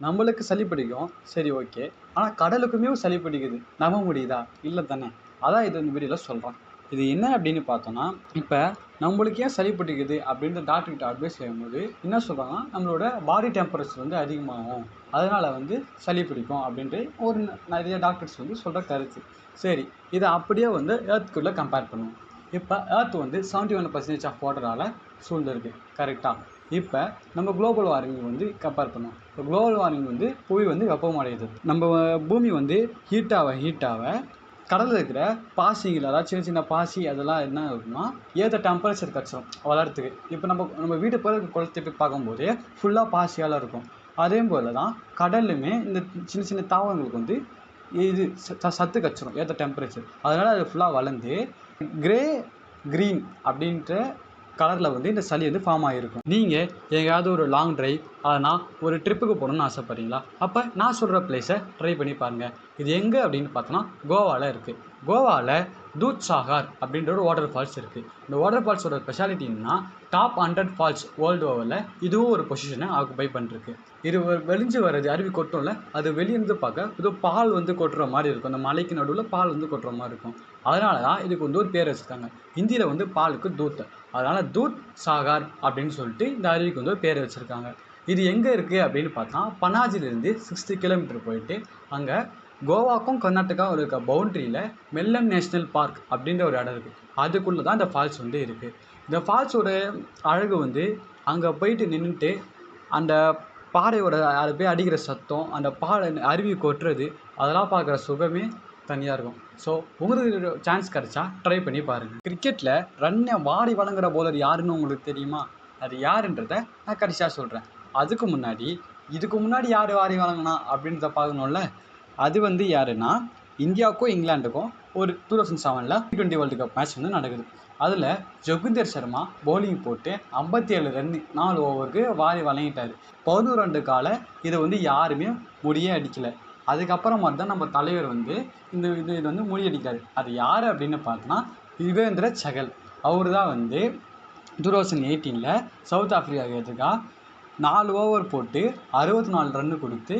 நம்மளுக்கு சளி பிடிக்கும். சரி ஓகே. ஆனா கடலுக்குமே சளி பிடிக்குது. நம்ப முடியுதா? இல்ல தானே! அதான் இது இந்த வீடியோல சொல்றேன். இது என்ன அப்படின்னு பார்த்தோம்னா, இப்ப நம்மளுக்கு ஏன் சளி பிடிக்குது அப்படின்னு டாக்டர் கிட்ட அட்வைஸ் செய்யும்போது, என்ன சொல்றாங்கன்னா, நம்மளோட பாடி டெம்பரேச்சர் வந்து அதிகமாகும். அதனால வந்து சளி பிடிக்கும் அப்படின்ட்டு ஒரு நெறைய டாக்டர்ஸ் வந்து சொல்ற கருத்து. சரி, இத அப்படியே வந்து எர்த்குள்ள கம்பேர் பண்ணுவோம். இப்ப எர்த் வந்து 71% ஆஃப் வாட்டரால சூழ்ந்திருக்கு. கரெக்ட்டா? இப்ப நம்ம குளோபல் வார்மிங் வந்து கம்பேர் பண்ணுவோம். இப்போ குளோபல் வார்மிங் வந்து புவி வந்து வெப்பமடையுது. நம்ம பூமி வந்து ஹீட் ஆக கடல்ல இருக்கிற பாசிகள், அதாவது சின்ன சின்ன பாசி அதெல்லாம் என்ன ஆகுதுன்னா, ஏத்த டெம்பரேச்சர் கெடச்சிரும் வளர்றதுக்கு. இப்போ நம்ம வீடு போல குளத்த போய் பார்க்கும்போது ஃபுல்லா பாசியால இருக்கும். அதே போல தான் கடல்லுமே இந்த சின்ன சின்ன தாவரங்களுக்கு வந்து இது சத்து கெடச்சிரும் ஏத்த டெம்பரேச்சர். அதனால அது ஃபுல்லா வளர்ந்து கிரே, கிரீன் அப்படின்ற கலர்ல வந்து இந்த சளி வந்து ஃபார்ம் ஆகிருக்கும். நீங்க எங்கேயாவது ஒரு லாங் டிரைவ் இல்லைனா ஒரு ட்ரிப்புக்கு போகணும்னு ஆசைப்படுறீங்களா? அப்போ நான் சொல்கிற பிளேஸை ட்ரை பண்ணி பாருங்கள். இது எங்கே அப்படின்னு பார்த்தோன்னா கோவாவில் இருக்குது. கோவாவில் தூத்சாகர் அப்படின்ற ஒரு வாட்டர் ஃபால்ஸ் இருக்குது. இந்த வாட்டர் ஃபால்ஸோட ஸ்பெஷாலிட்டி என்னன்னா, டாப் 100 ஃபால்ஸ் வேர்ல்டு ஓவரில் இதுவும் ஒரு பொசிஷனை ஆக்குபை பண்ணிருக்கு. இது வெளிஞ்சு வர்றது அருவி கொட்டும்ல, அது வெளியிருந்து பார்க்க இது பால் வந்து கொட்டுற மாதிரி இருக்கும். அந்த மலைக்கு நடுவில் பால் வந்து கொட்டுற மாதிரி இருக்கும். அதனால தான் இதுக்கு வந்து ஒரு பேர் வச்சுருக்காங்க. ஹிந்தியில் வந்து பாலுக்கு தூத், அதனால தூத் சாகர் அப்படின்னு சொல்லிட்டு இந்த அருவிக்கு வந்து ஒரு பேர் வச்சுருக்காங்க. இது எங்கே இருக்குது அப்படின்னு பார்த்தா, பனாஜிலிருந்து 60 கிலோமீட்டர் போயிட்டு அங்கே கோவாக்கும் கர்நாடகாவும் இருக்க பவுண்ட்ரியில் மெல்லன் நேஷ்னல் பார்க் அப்படின்ற ஒரு இடம் இருக்குது. அதுக்குள்ளே தான் இந்த ஃபால்ஸ் வந்து இருக்குது. இந்த ஃபால்ஸோட அழகு வந்து அங்கே போயிட்டு நின்றுட்டு அந்த பாறையோட அது போய் அடிக்கிற சத்தம், அந்த பாறை அருவி கொட்டுறது, அதெல்லாம் பார்க்குற சுகமே தனியாக இருக்கும். ஸோ உங்களுக்கு சான்ஸ் கிடைச்சா ட்ரை பண்ணி பாருங்கள். கிரிக்கெட்டில் ரன்னை வாரி வழங்குற பவுலர் யாருன்னு உங்களுக்கு தெரியுமா? அது யாருன்றதை நான் கடைசியாக சொல்கிறேன். இதுக்கு முன்னாடி யார் வாரி வழங்கினா அப்படின்றத பார்க்கணும்ல. அது வந்து யாருன்னா, இந்தியாவுக்கும் இங்கிலாந்துக்கும் ஒரு 2007 T20 வேர்ல்டு கப் மேட்ச் வந்து நடக்குது. அதில் ஜொகுந்தர் சர்மா பவுலிங் போட்டு 57 ரன் 4 ஓவருக்கு வாரி வழங்கிட்டார். 11 ரன் கால இதை வந்து யாருமே முடியே அடிக்கலை. அதுக்கப்புறமா தான் நம்ம தலைவர் வந்து இது வந்து முறியடிக்கிறார். அது யார் அப்படின்னு பார்த்தோன்னா, யுவேந்திர சகல். அவர் தான் வந்து 2018 சவுத் ஆஃப்ரிக்காவுக்கு எதிராக 4 ஓவர் போட்டு 64 ரன்னு கொடுத்து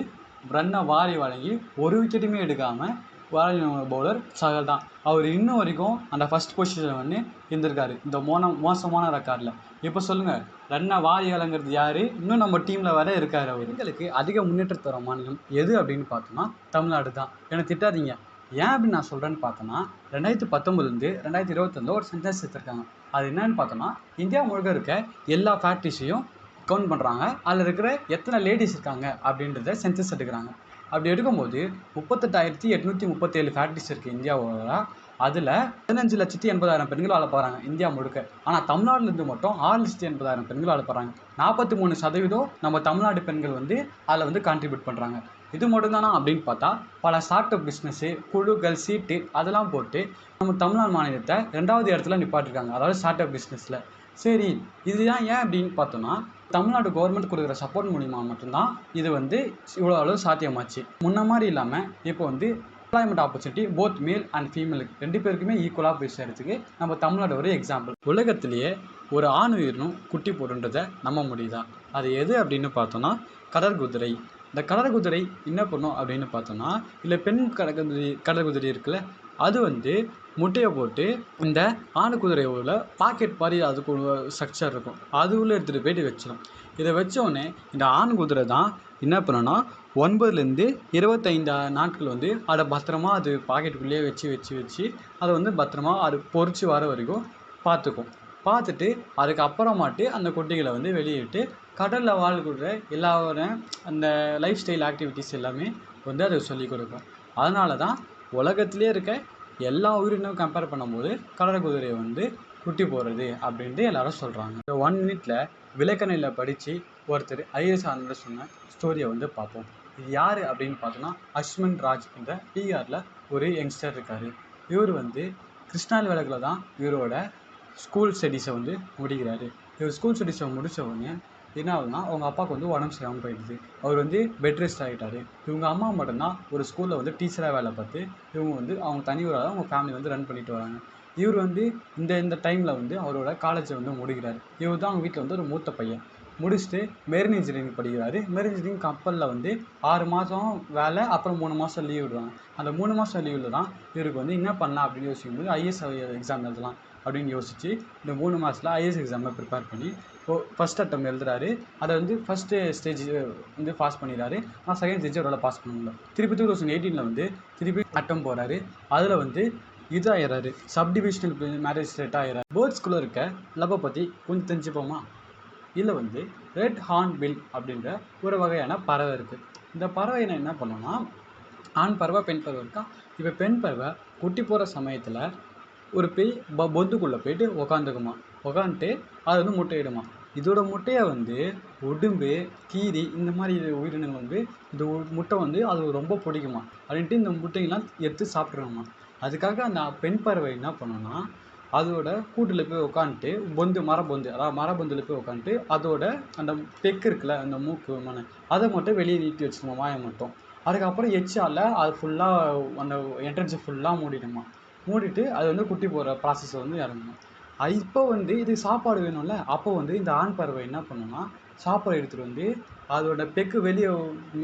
ரன்னை வாரி வழங்கி ஒரு விக்கெட்டுமே எடுக்காமல் வாரி பவுலர் சகல் தான். அவர் இன்னும் வரைக்கும் அந்த ஃபர்ஸ்ட் பொசிஷனில் வந்து இருந்திருக்காரு இந்த மோசமான ரெக்கார்டில். இப்போ சொல்லுங்கள், ரன்னை வாரி வழங்குறது யார்? இன்னும் நம்ம டீமில் வர இருக்கார் அவர். பெண்களுக்கு அதிக முன்னேற்றம் தர மாநிலம் எது அப்படின்னு பார்த்தோம்னா தமிழ்நாடு தான். எனக்கு திட்டாதீங்க. ஏன் அப்படின்னு நான் சொல்கிறேன்னு பார்த்தோன்னா, 2019 2022 ஒரு சென்டென்ஸ் எடுத்திருக்காங்க. அது என்னன்னு பார்த்தோன்னா, இந்தியா முழுக்க இருக்க எல்லா ஃபேக்ட்ரிஸையும் கவுண்ட் பண்ணுறாங்க. அதில் இருக்கிற எத்தனை லேடிஸ் இருக்காங்க அப்படின்றத சென்சஸ் எடுக்கிறாங்க. அப்படி எடுக்கும்போது 38,837 ஃபேக்ட்ரிஸ் இருக்குது இந்தியாவோட. அதில் 15,80,000 பெண்கள் வாழ போகிறாங்க இந்தியா முழுக்க. ஆனால் தமிழ்நாட்டிலேருந்து மட்டும் 6,80,000 பெண்கள் வாழ போகிறாங்க. 43% நம்ம தமிழ்நாடு பெண்கள் வந்து அதில் வந்து கான்ட்ரிபியூட் பண்ணுறாங்க. இது மட்டும்தானா அப்படின்னு பார்த்தா, பல ஸ்டார்ட் அப் பிஸ்னஸ்ஸு, குழுக்கள், சீட்டு அதெல்லாம் போட்டு நம்ம தமிழ்நாடு மாநிலத்தை 2வது இடத்துல நிப்பாட்டிருக்காங்க. அதாவது ஸ்டார்ட் அப் பிஸ்னஸில். சரி, இதுதான் ஏன் அப்படின்னு பார்த்தோன்னா, தமிழ்நாடு கவர்மெண்ட் கொடுக்குற சப்போர்ட் மூலிமா மட்டும்தான் இது வந்து இவ்வளோ அளவு சாத்தியமாச்சு. முன்ன மாதிரி இல்லாமல் இப்போ வந்து employment opportunity both male and ஃபீமேலுக்கு 2 பேருக்குமே ஈக்குவலாக போய் சேர்றதுக்கு நம்ம தமிழ்நாடு ஒரு எக்ஸாம்பிள். உலகத்திலேயே ஒரு ஆண் உயிரினும் குட்டி போடுன்றதை நம்ப முடியுதா? அது எது அப்படின்னு பார்த்தோன்னா கடற்குதிரை. இந்த கடற்குதிரை என்ன பண்ணும் அப்படின்னு பார்த்தோன்னா, இல்லை பெண் கடற்குதிரை இருக்குல்ல, அது வந்து முட்டையை போட்டு இந்த ஆண் குதிரையோட பாக்கெட் மாதிரி அதுக்கு ஒரு ஸ்ட்ரக்சர் இருக்கும். அது உள்ளே எடுத்துகிட்டு போயிட்டு வச்சிடும். இதை வச்சோடனே இந்த ஆண் குதிரை தான் என்ன பண்ணுன்னா, 9லேருந்து 25 நாட்கள் வந்து அதை பத்திரமா அது பாக்கெட்டுக்குள்ளேயே வச்சு அதை வந்து பத்திரமா அது பொறிச்சு வர வரைக்கும் பார்த்துக்கும். பார்த்துட்டு அதுக்கப்புறமாட்டு அந்த குட்டிகளை வந்து வெளியிட்டு கடலில் வாழ்கிற எல்லாரோட அந்த லைஃப் ஸ்டைல் ஆக்டிவிட்டீஸ் எல்லாமே வந்து அதை சொல்லிக் கொடுக்கும். அதனால தான் உலகத்திலே இருக்க எல்லா உயிரினும் கம்பேர் பண்ணும்போது கடற்குதிரை வந்து குட்டி போடுறது அப்படின்ட்டு எல்லாரும் சொல்கிறாங்க. இந்த 1 மினிட்ல விளக்கணையில் படித்து ஒருத்தர் ஐஏஎஸ் ஆனந்த சொன்ன ஸ்டோரியை வந்து பார்ப்போம். இது யார் அப்படின்னு பார்த்தோன்னா, அஸ்மன் ராஜ் என்ற பீகாரில் ஒரு யங்ஸ்டர் இருக்கார். இவர் வந்து கிருஷ்ணாலி வழக்கில் தான் இவரோட ஸ்கூல் ஸ்டடீஸை வந்து முடிக்கிறாரு. இவர் ஸ்கூல் ஸ்டடீஸை முடித்த உடனே என்ன ஆகுதுன்னா, அவங்க அப்பாவுக்கு வந்து உடம்பு சரியாமல் போயிடுது. அவர் வந்து பெட் ரெஸ்ட் ஆகிட்டார். இவங்க அம்மா மட்டும்தான் ஒரு ஸ்கூலில் வந்து டீச்சராக வேலை பார்த்து இவங்க வந்து அவங்க தனியூராக அவங்க ஃபேமிலி வந்து ரன் பண்ணிட்டு வராங்க. இவர் வந்து இந்த டைமில் வந்து அவரோட காலேஜை வந்து முடிக்கிறார். இவர் தான் அவங்க வீட்டில் வந்து ஒரு மூத்த பையன். முடிச்சுட்டு மெரின் இன்ஜினியரிங் படிக்கிறாரு. மெரின் இன்ஜினியரிங் கப்பலில் வந்து 6 மாதம் வேலை, அப்புறம் 3 மாதம் லீவ் விடுவாங்க. அந்த 3 மாதம் லீவில் தான் இவருக்கு வந்து என்ன பண்ணலாம் அப்படின்னு யோசிக்கும்போது ஐஏஎஸ் எக்ஸாம் எழுதலாம் அப்படின்னு யோசிச்சு இந்த 3 மாதத்தில் ஐஏஎஸ் எக்ஸாமை ப்ரிப்பேர் பண்ணி ஃபஸ்ட் அட்டம் எழுதுறாரு. அதை வந்து ஃபஸ்ட்டு ஸ்டேஜ் வந்து பாஸ் பண்ணிடுறாரு. ஆனால் செகண்ட் ஸ்டேஜ் அவரால் பாஸ் பண்ண முடியல. திருப்பி 2018 வந்து திருப்பி அட்டம் போகிறாரு. அதில் வந்து இதாகிறாரு, சப்டிவிஷனல் மேஜிஸ்ட்ரேட் ஆகிறாரு. பேர்ட்ஸ்குள்ளே இருக்க லவ்வை பற்றி கொஞ்சம் தெரிஞ்சுப்போமா? இதில் வந்து ரெட் ஹார்ன் பில் அப்படின்ற ஒரு வகையான பறவை இருக்குது. இந்த பறவை என்ன பண்ணோன்னா, ஆண் பறவை பெண் பறவை இருக்கா. இப்போ பெண் பறவை குட்டி போகிற சமயத்தில் ஒரு பேய் பொந்துக்குள்ளே போயிட்டு உக்காந்துக்குமா. உக்காந்துட்டு அது வந்து முட்டையிடுமா. இதோட முட்டையை வந்து உடும்பு, கீரி இந்த மாதிரி உயிரினங்கள் வந்து இந்த முட்டை வந்து அது ரொம்ப பிடிக்குமா. அப்படின்ட்டு இந்த முட்டையெல்லாம் எடுத்து சாப்பிட்ருமா. அதுக்காக அந்த பெண் பறவை என்ன பண்ணுன்னா, அதோட கூட்டில் போய் உட்காந்துட்டு மரபொந்து, அதாவது மரபொந்தில் போய் உட்காந்துட்டு அதோட அந்த பெக்கு இருக்குல்ல, அந்த மூக்கு மனை, அதை மட்டும் வெளியே நீட்டி வச்சுக்கணுமா, வாயை மட்டும். அதுக்கப்புறம் எச்சால் அது ஃபுல்லாக அந்த என்ட்ரன்ஸை ஃபுல்லாக மூடிடுமா. மூடிட்டு அது வந்து குட்டி போகிற ப்ராசஸ் வந்து இறங்கணும். இப்போ வந்து இது சாப்பாடு வேணும்ல, அப்போ வந்து இந்த ஆண் பறவை என்ன பண்ணுன்னா, சாப்பாடு எடுத்துகிட்டு வந்து அதோட பெக்கு வெளியே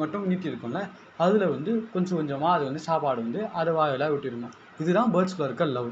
மட்டும் நீட்டி இருக்கும்ல, அதில் வந்து கொஞ்சம் கொஞ்சமாக அது வந்து சாப்பாடு வந்து அதை வாயில் விட்டுடுமா. இதுதான் பேர்ட்ஸ்குள்ளே இருக்க லவ்.